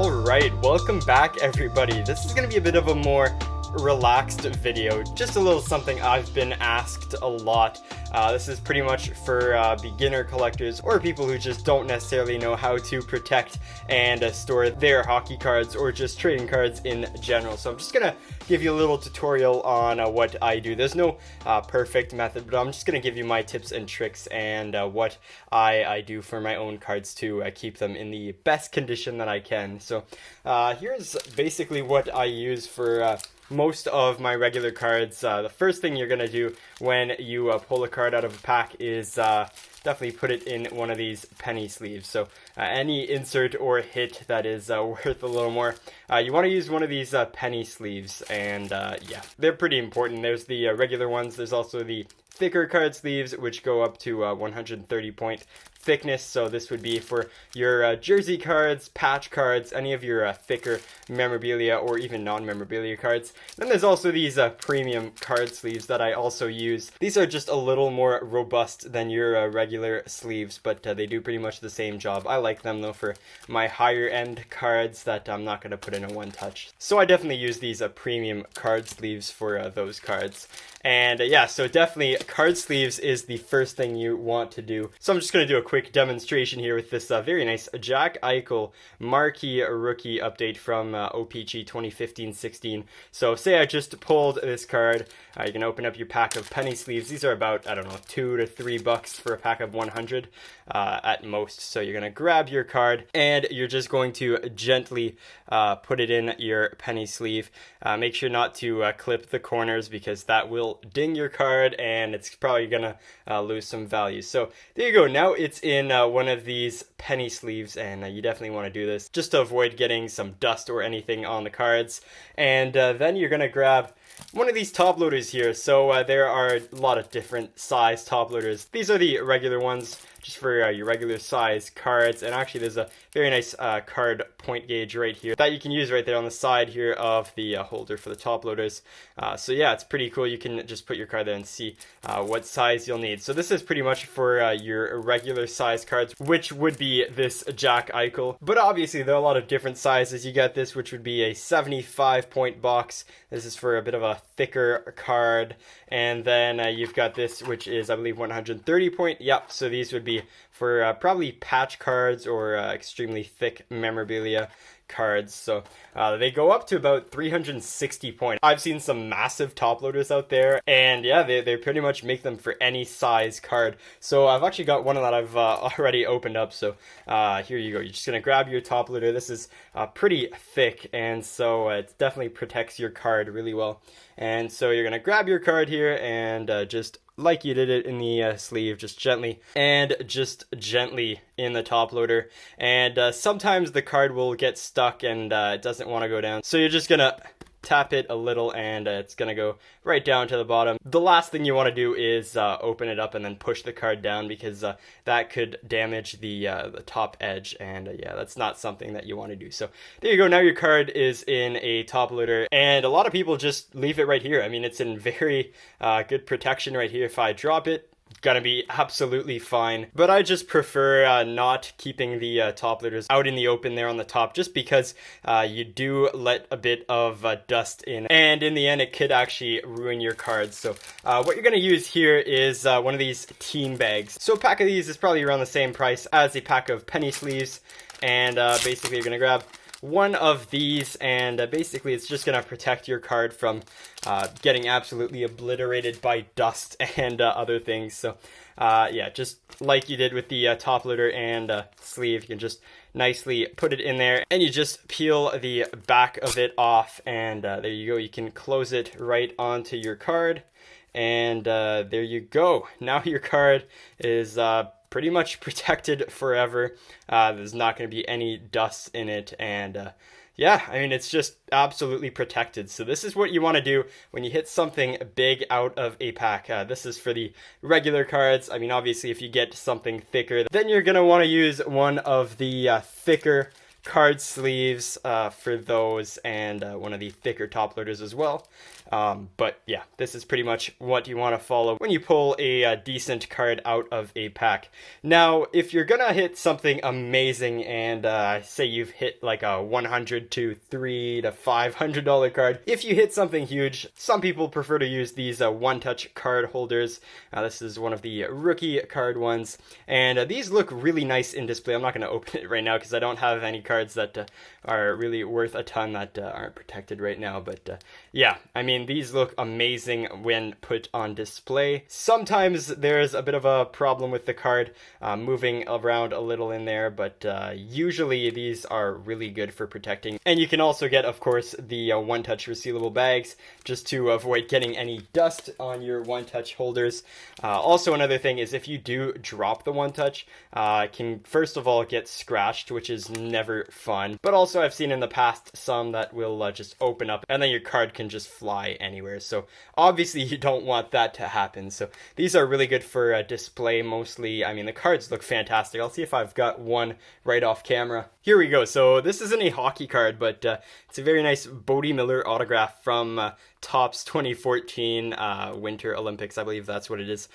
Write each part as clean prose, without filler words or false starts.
Alright, welcome back everybody. This is going to be a bit of a more relaxed video, just a little something I've been asked a lot. This is pretty much for beginner collectors or people who just don't necessarily know how to protect and store their hockey cards or just trading cards in general. So I'm just gonna give you a little tutorial on what I do. There's no perfect method, but I'm just gonna give you my tips and tricks and what I do for my own cards to keep them in the best condition that I can. So here's basically what I use for most of my regular cards. The first thing you're gonna do when you pull a card out of a pack is definitely put it in one of these penny sleeves. So any insert or hit that is worth a little more, you want to use one of these penny sleeves, and yeah, they're pretty important. There's the regular ones, there's also the thicker card sleeves, which go up to 130 point thickness. So this would be for your jersey cards, patch cards, any of your thicker memorabilia or even non-memorabilia cards. Then there's also these premium card sleeves that I also use. These are just a little more robust than your regular sleeves, but they do pretty much the same job. I like them though for my higher end cards that I'm not going to put in a one touch. So I definitely use these premium card sleeves for those cards. And yeah, so definitely card sleeves is the first thing you want to do. So I'm just going to do a quick demonstration here with this very nice Jack Eichel marquee rookie update from OPG 2015-16. So say I just pulled this card, you can open up your pack of penny sleeves. These are about, I don't know, $2 to $3 for a pack of 100 at most. So you're going to grab your card and you're just going to gently put it in your penny sleeve. Make sure not to clip the corners because that will ding your card and it's probably gonna lose some value. So there you go. Now it's in one of these penny sleeves, and you definitely want to do this just to avoid getting some dust or anything on the cards. And then you're gonna grab one of these top loaders here. So there are a lot of different size top loaders. These are the regular ones, just for your regular size cards. And actually there's a very nice card point gauge right here that you can use right there on the side here of the holder for the top loaders. So yeah, it's pretty cool. You can just put your card there and see what size you'll need. So this is pretty much for your regular size cards, which would be this Jack Eichel. But obviously there are a lot of different sizes. You got this, which would be a 75 point box. This is for a bit of a thicker card. And then you've got this, which is, I believe, 130 point. Yep, so these would be for probably patch cards or extremely thick memorabilia cards. So they go up to about 360 points. I've seen some massive top loaders out there, and yeah, they pretty much make them for any size card. So I've actually got one that I've already opened up. So here you go. You're just gonna grab your top loader. This is pretty thick, and so it definitely protects your card really well. And so you're gonna grab your card here and just like you did it in the sleeve, just gently in the top loader. And sometimes the card will get stuck and it doesn't want to go down. So you're just gonna tap it a little and it's gonna go right down to the bottom. The last thing you want to do is open it up and then push the card down, because that could damage the top edge, and yeah, that's not something that you want to do. So there you go. Now your card is in a top loader, and a lot of people just leave it right here. I mean, it's in very good protection right here. If I drop it, gonna be absolutely fine. But I just prefer not keeping the top loaders out in the open there on the top, just because you do let a bit of dust in, and in the end it could actually ruin your cards. So what you're gonna use here is one of these team bags. So a pack of these is probably around the same price as a pack of penny sleeves, and basically you're gonna grab one of these, and basically it's just gonna protect your card from getting absolutely obliterated by dust and other things. So yeah, just like you did with the top loader and sleeve, you can just nicely put it in there, and you just peel the back of it off, and there you go. You can close it right onto your card, and there you go. Now your card is pretty much protected forever. There's not going to be any dust in it, and yeah, I mean, it's just absolutely protected. So this is what you want to do when you hit something big out of a pack. This is for the regular cards. I mean, obviously, if you get something thicker, then you're going to want to use one of the thicker card sleeves for those, and one of the thicker top loaders as well. But yeah, this is pretty much what you want to follow when you pull a decent card out of a pack. Now, if you're gonna hit something amazing, and say you've hit like a $100 to $300 to $500 card, if you hit something huge, some people prefer to use these one-touch card holders. This is one of the rookie card ones, and these look really nice in display. I'm not going to open it right now because I don't have any cards that are really worth a ton that aren't protected right now, but yeah, I mean, these look amazing when put on display. Sometimes there's a bit of a problem with the card moving around a little in there, but usually these are really good for protecting. And you can also get, of course, the one-touch resealable bags just to avoid getting any dust on your one-touch holders. Also, another thing is if you do drop the one-touch, it can first of all get scratched, which is never fun. But also I've seen in the past some that will just open up and then your card can just fly anywhere. So obviously you don't want that to happen. So these are really good for display mostly. I mean, the cards look fantastic. I'll see if I've got one right off camera. Here we go. So this isn't a hockey card, but it's a very nice Bodie Miller autograph from Topps 2014 Winter Olympics. I believe that's what it is.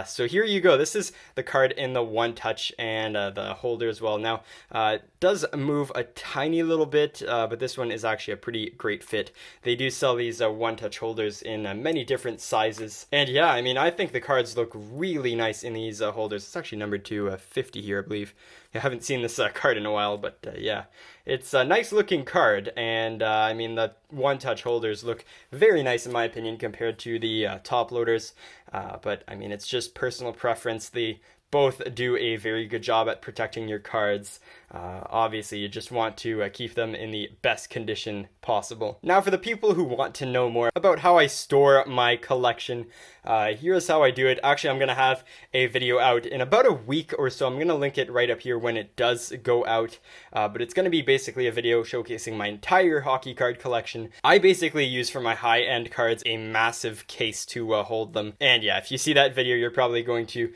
So here you go. This is the card in the one touch and the holder as well. Now, it does move a tiny little bit, but this one is actually a pretty great fit. They do sell these one touch holders in many different sizes. And yeah, I mean, I think the cards look really nice in these holders. It's actually numbered to 50 here, I believe. I haven't seen this card in a while, but yeah, it's a nice looking card, and I mean, the one-touch holders look very nice in my opinion compared to the top loaders, but I mean, it's just personal preference. They both do a very good job at protecting your cards. Obviously, you just want to keep them in the best condition possible. Now, for the people who want to know more about how I store my collection, here's how I do it. Actually, I'm going to have a video out in about a week or so. I'm going to link it right up here when it does go out, but it's going to be basically a video showcasing my entire hockey card collection. I basically use for my high-end cards a massive case to hold them, and yeah, if you see that video, you're probably going to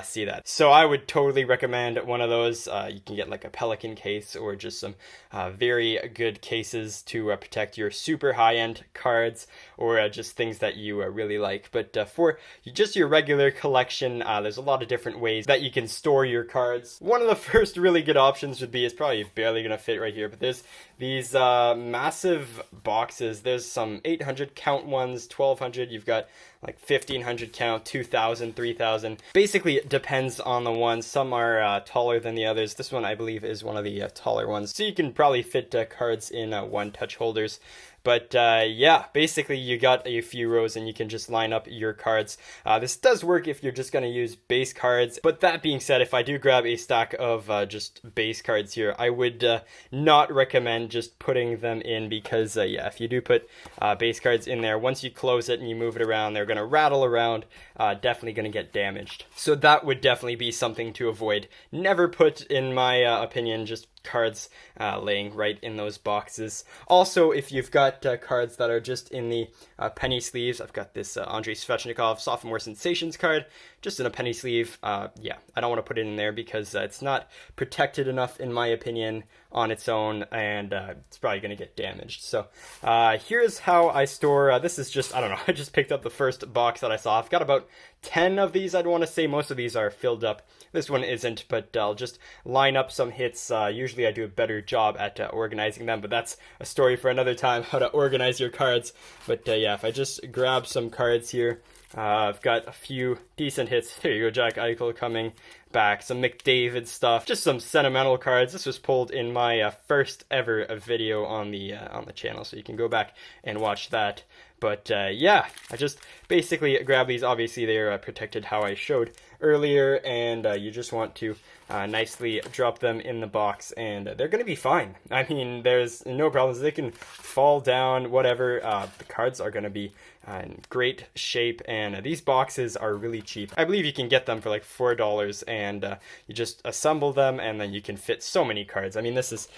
see that. So I would totally recommend one of those. You can get like a Pelican case or just some very good cases to protect your super high-end cards, or just things that you really like. But for just your regular collection, there's a lot of different ways that you can store your cards. One of the first really good options would be, it's probably barely gonna fit right here, but there's these massive boxes. There's some 800 count ones, 1200, you've got like 1500 count, 2000, 3000. Basically, it depends on the one. Some are taller than the others. This one, I believe, is one of the taller ones. So you can probably fit cards in one-touch holders. But yeah, basically you got a few rows and you can just line up your cards. This does work if you're just going to use base cards. But that being said, if I do grab a stack of just base cards here, I would not recommend just putting them in, because yeah, if you do put base cards in there, once you close it and you move it around, they're going to rattle around, definitely going to get damaged. So that would definitely be something to avoid. Never put, in my opinion, just cards laying right in those boxes. Also, if you've got cards that are just in the penny sleeves, I've got this Andrei Svechnikov Sophomore Sensations card just in a penny sleeve. Yeah, I don't want to put it in there because it's not protected enough, in my opinion, on its own, and it's probably going to get damaged. So here's how I store. This is just, I don't know, I just picked up the first box that I saw. I've got about 10 of these, I'd want to say. Most of these are filled up. This one isn't, but I'll just line up some hits. Usually I do a better job at organizing them, but that's a story for another time, how to organize your cards. But yeah, if I just grab some cards here, I've got a few decent hits. Here you go, Jack Eichel coming back, some McDavid stuff, just some sentimental cards. This was pulled in my first ever video on the channel, so you can go back and watch that. But yeah, I just basically grab these. Obviously, they're protected how I showed earlier, and you just want to nicely drop them in the box, and they're going to be fine. I mean, there's no problems. They can fall down, whatever. The cards are going to be in great shape, and these boxes are really cheap. I believe you can get them for like $4, and you just assemble them, and then you can fit so many cards. I mean, this is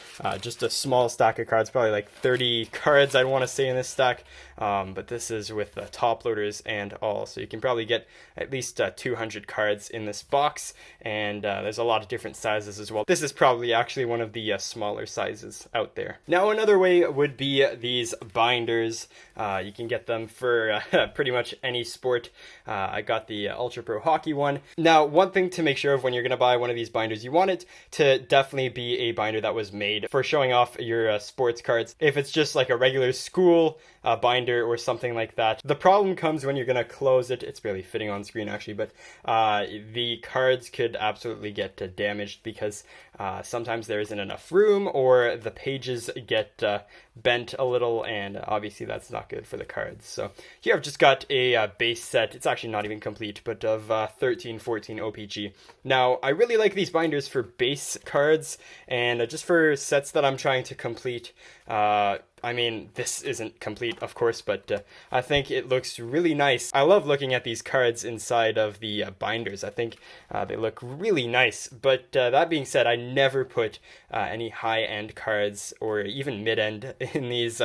just a small stack of cards, probably like 30 cards I'd want to say in this stack, but this is with top loaders and all, so you can probably get at least 200 cards in this box, and there's a lot of different sizes as well. This is probably actually one of the smaller sizes out there. Now, another way would be these binders. You can get them for pretty much any sport. I got the Ultra Pro Hockey one. Now, one thing to make sure of when you're going to buy one of these binders, you want it to definitely be a binder that was made for showing off your sports cards. If it's just like a regular school binder or something like that, the problem comes when you're going to close it. It's barely fitting on screen actually, but the cards could absolutely get damaged because sometimes there isn't enough room, or the pages get bent a little, and obviously that's not good for the cards. So here I've just got a base set. It's actually not even complete, but of 13, 14 OPG. Now, I really like these binders for base cards, and just for sets that I'm trying to complete. I mean, this isn't complete, of course, but I think it looks really nice. I love looking at these cards inside of the binders. I think they look really nice. But that being said, I never put any high-end cards or even mid-end in these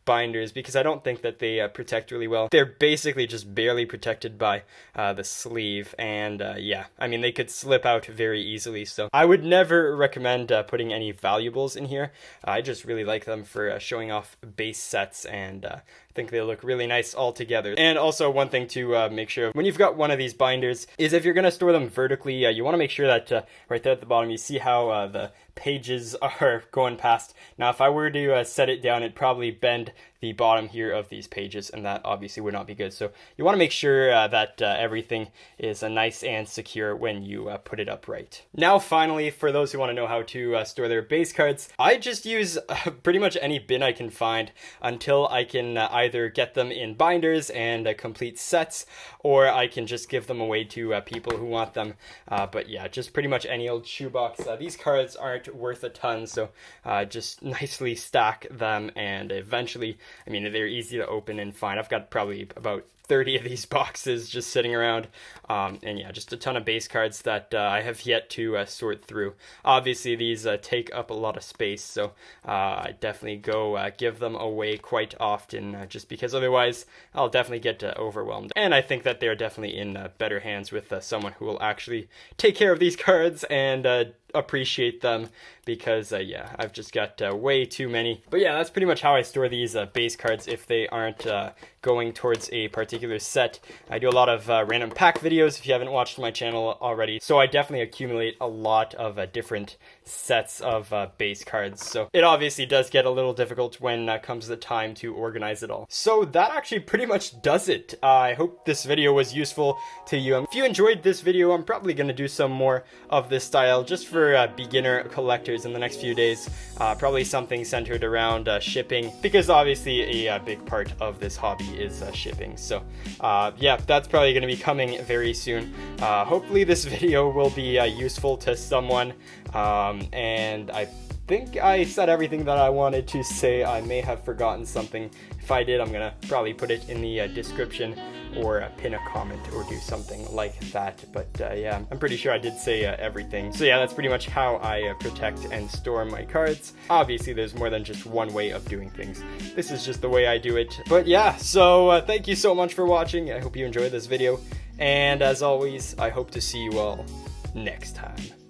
binders because I don't think that they protect really well. They're basically just barely protected by the sleeve, and yeah, I mean, they could slip out very easily. So I would never recommend putting any valuables in here. I just really like them for showing off base sets, and I think they look really nice all together. And also, one thing to make sure of when you've got one of these binders is if you're going to store them vertically, you want to make sure that right there at the bottom you see how the pages are going past. Now, if I were to set it down, it'd probably bend the bottom here of these pages, and that obviously would not be good. So you want to make sure that everything is nice and secure when you put it up right. Now, finally, for those who want to know how to store their base cards, I just use pretty much any bin I can find until I can either get them in binders and complete sets, or I can just give them away to people who want them. But yeah, just pretty much any old shoebox. These cards aren't worth a ton, so just nicely stack them, and eventually, I mean, they're easy to open and find. I've got probably about 30 of these boxes just sitting around, and yeah, just a ton of base cards that I have yet to sort through. Obviously, these take up a lot of space, so I definitely go give them away quite often, just because otherwise I'll definitely get overwhelmed. And I think that they're definitely in better hands with someone who will actually take care of these cards and appreciate them, because yeah, I've just got way too many. But yeah, that's pretty much how I store these base cards if they aren't going towards a particular set. I do a lot of random pack videos if you haven't watched my channel already, so I definitely accumulate a lot of different sets of base cards. So it obviously does get a little difficult when comes the time to organize it all. So that actually pretty much does it. I hope this video was useful to you. If you enjoyed this video, I'm probably going to do some more of this style just for beginner collectors in the next few days. Probably something centered around shipping, because obviously a big part of this hobby is shipping. So yeah, that's probably going to be coming very soon. Hopefully this video will be useful to someone, and I think I said everything that I wanted to say. I may have forgotten something. If I did, I'm gonna probably put it in the description, or pin a comment, or do something like that. But yeah, I'm pretty sure I did say everything. So yeah, that's pretty much how I protect and store my cards. Obviously, there's more than just one way of doing things. This is just the way I do it. But yeah, so thank you so much for watching. I hope you enjoyed this video. And as always, I hope to see you all next time.